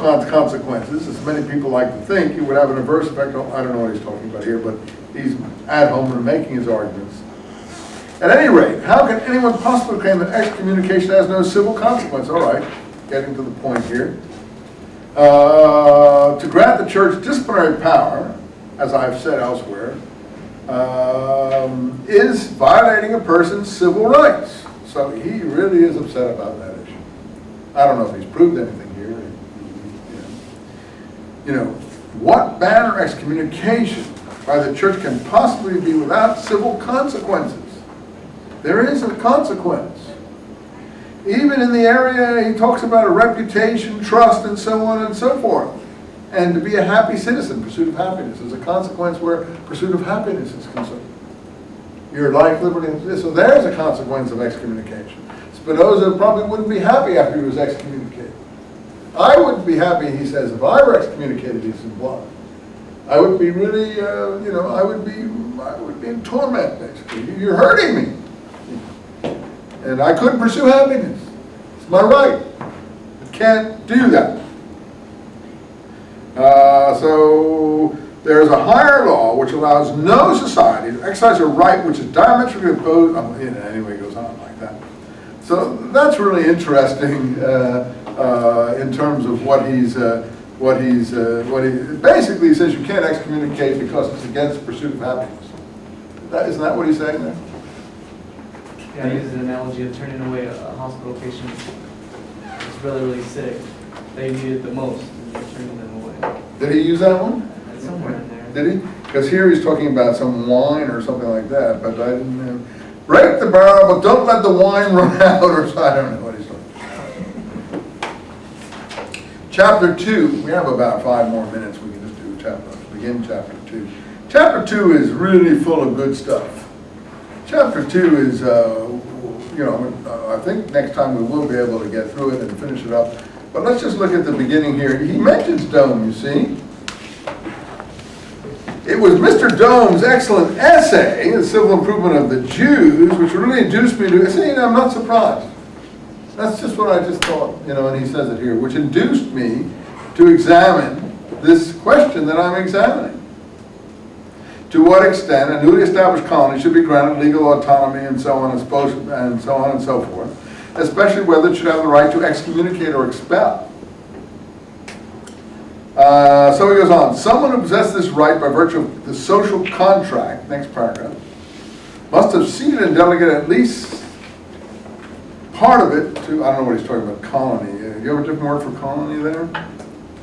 consequences, as many people like to think, it would have an adverse effect. I don't know what he's talking about here, but he's ad hominem making his arguments. At any rate, how can anyone possibly claim that excommunication has no civil consequence? All right, getting to the point here. To grant the church disciplinary power, as I've said elsewhere, is violating a person's civil rights. So he really is upset about that issue. I don't know if he's proved anything here. You know, what ban or excommunication by the church can possibly be without civil consequences? There is a consequence. Even in the area, he talks about a reputation, trust, and so on and so forth. And to be a happy citizen, pursuit of happiness, is a consequence where pursuit of happiness is concerned. Your life, liberty, and so there's a consequence of excommunication. Spinoza probably wouldn't be happy after he was excommunicated. I wouldn't be happy, he says, if I were excommunicated, he's implied. I would be really, I would be in torment, basically. You're hurting me. And I couldn't pursue happiness. It's my right. I can't do that. So there's a higher law which allows no society to exercise a right which is diametrically opposed. Anyway, it goes on like that. So that's really interesting in terms of what he basically he says you can't excommunicate because it's against pursuit of happiness. Isn't that what he's saying there? Yeah, I use the analogy of turning away a hospital patient who's really, really sick. They need it the most, and you're turning them away. Did he use that one? It's somewhere in there. Did he? Because here he's talking about some wine or something like that, but I didn't break the barrel, but don't let the wine run out, or so, I don't know what he's talking about. Chapter 2, we have about 5 more minutes. We can just begin chapter 2. Chapter 2 is really full of good stuff. Chapter 2 is, I think next time we will be able to get through it and finish it up. But let's just look at the beginning here. He mentions Dome, you see. It was Mr. Dome's excellent essay, The Civil Improvement of the Jews, which really induced me to, see, I'm not surprised. That's just what I just thought, and he says it here, which induced me to examine this question that I'm examining. To what extent a newly established colony should be granted legal autonomy and so on and so forth, especially whether it should have the right to excommunicate or expel. So he goes on. Someone who possessed this right by virtue of the social contract, next paragraph, must have ceded and delegated at least part of it to, I don't know what he's talking about, colony. You have a different word for colony there?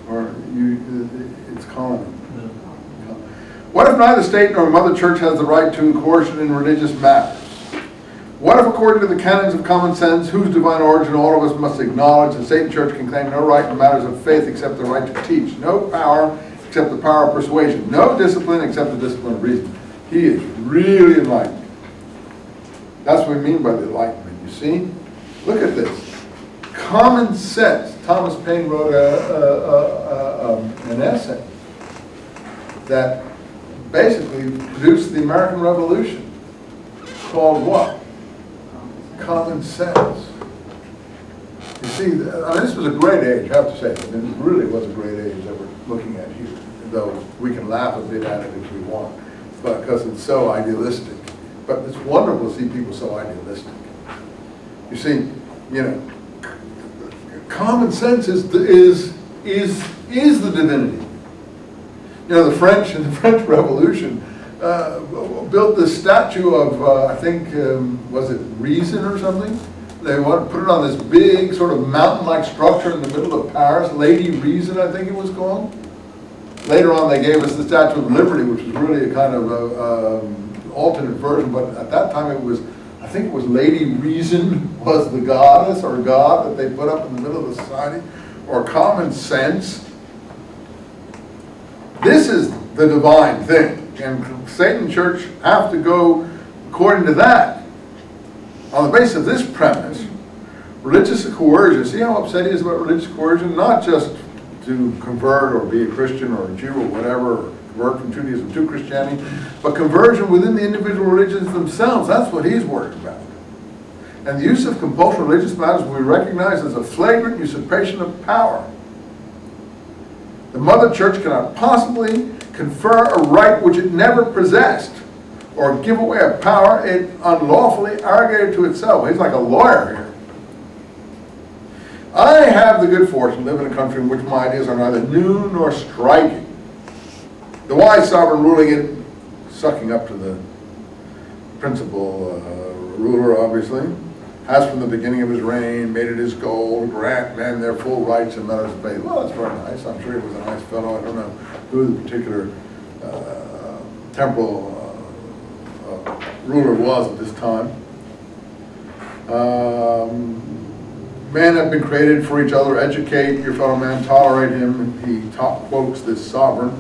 Or it's colony? No. What if neither state nor mother church has the right to coercion in religious matters? What if, according to the canons of common sense, whose divine origin all of us must acknowledge, the state and church can claim no right in matters of faith except the right to teach, no power except the power of persuasion, no discipline except the discipline of reason? He is really enlightened. That's what we mean by the enlightenment, you see? Look at this. Common sense. Thomas Paine wrote an essay that basically produced the American Revolution, called what? Common sense. You see, this was a great age, I have to say. It really was a great age that we're looking at here, though we can laugh a bit at it if we want, but because it's so idealistic. But it's wonderful to see people so idealistic. You see, common sense is the divinity. The French in the French Revolution built this statue of, I think, was it Reason or something? They wanted to put it on this big sort of mountain-like structure in the middle of Paris. Lady Reason, I think it was called. Later on, they gave us the Statue of Liberty, which was really a kind of alternate version. But at that time, I think it was Lady Reason was the goddess or god that they put up in the middle of the society, or common sense. This is the divine thing, and Satan and church have to go according to that. On the basis of this premise, religious coercion, see how upset he is about religious coercion? Not just to convert or be a Christian or a Jew or whatever, or convert from Judaism to Christianity, but conversion within the individual religions themselves. That's what he's worried about. And the use of compulsory religious matters will be recognized as a flagrant usurpation of power. The mother church cannot possibly confer a right which it never possessed, or give away a power it unlawfully arrogated to itself. He's like a lawyer here. I have the good fortune to live in a country in which my ideas are neither new nor striking. The wise sovereign ruling it, sucking up to the principal ruler, obviously, has from the beginning of his reign made it his goal to grant men their full rights and matters of faith. Well, that's very nice. I'm sure he was a nice fellow. I don't know who the particular temporal ruler was at this time. Men have been created for each other. Educate your fellow man, tolerate him. He quotes this sovereign.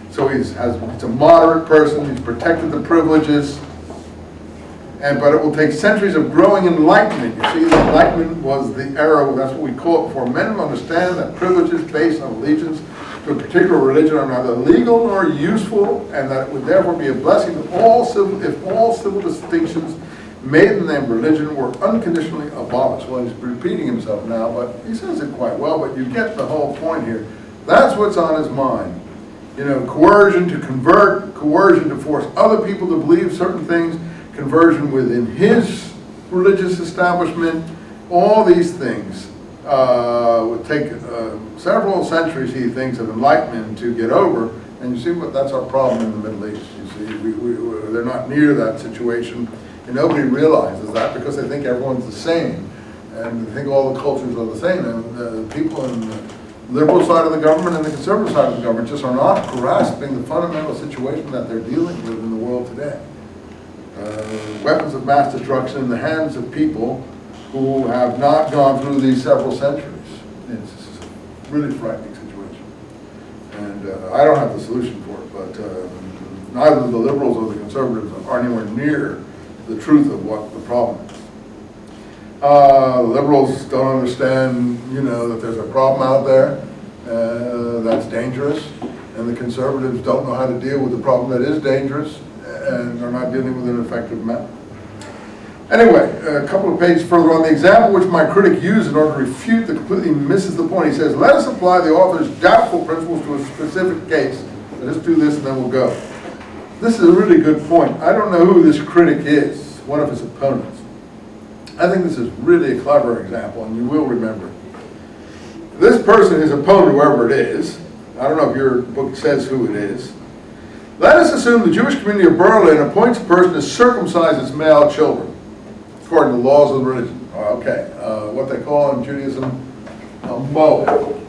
So he's a moderate person. He's protected the privileges. But it will take centuries of growing enlightenment. You see, the Enlightenment was the era, that's what we call it, for men to understand that privileges based on allegiance to a particular religion are neither legal nor useful, and that it would therefore be a blessing if all civil distinctions made in the name of religion were unconditionally abolished. Well, he's repeating himself now, but he says it quite well, but you get the whole point here. That's what's on his mind. You know, coercion to convert, coercion to force other people to believe certain things, conversion within his religious establishment, all these things would take several centuries, he thinks, of enlightenment to get over. And you see what that's our problem in the Middle East. You see, they're not near that situation, and nobody realizes that because they think everyone's the same, and they think all the cultures are the same. And the people in the liberal side of the government and the conservative side of the government just are not grasping the fundamental situation that they're dealing with in the world today. Weapons of mass destruction in the hands of people who have not gone through these several centuries. It's a really frightening situation. And I don't have the solution for it, but neither the liberals or the conservatives are anywhere near the truth of what the problem is. The liberals don't understand, you know, that there's a problem out there that's dangerous, and the conservatives don't know how to deal with the problem that is dangerous, and are not dealing with an effective manner. Anyway, a couple of pages further on, the example which my critic used in order to refute that completely misses the point. He says, let us apply the author's doubtful principles to a specific case. Let us do this and then we'll go. This is a really good point. I don't know who this critic is, one of his opponents. I think this is really a clever example, and you will remember it. This person, his opponent, whoever it is, I don't know if your book says who it is. Let us assume the Jewish community of Berlin appoints a person to circumcise its male children, according to the laws of the religion. Okay, what they call in Judaism a moed.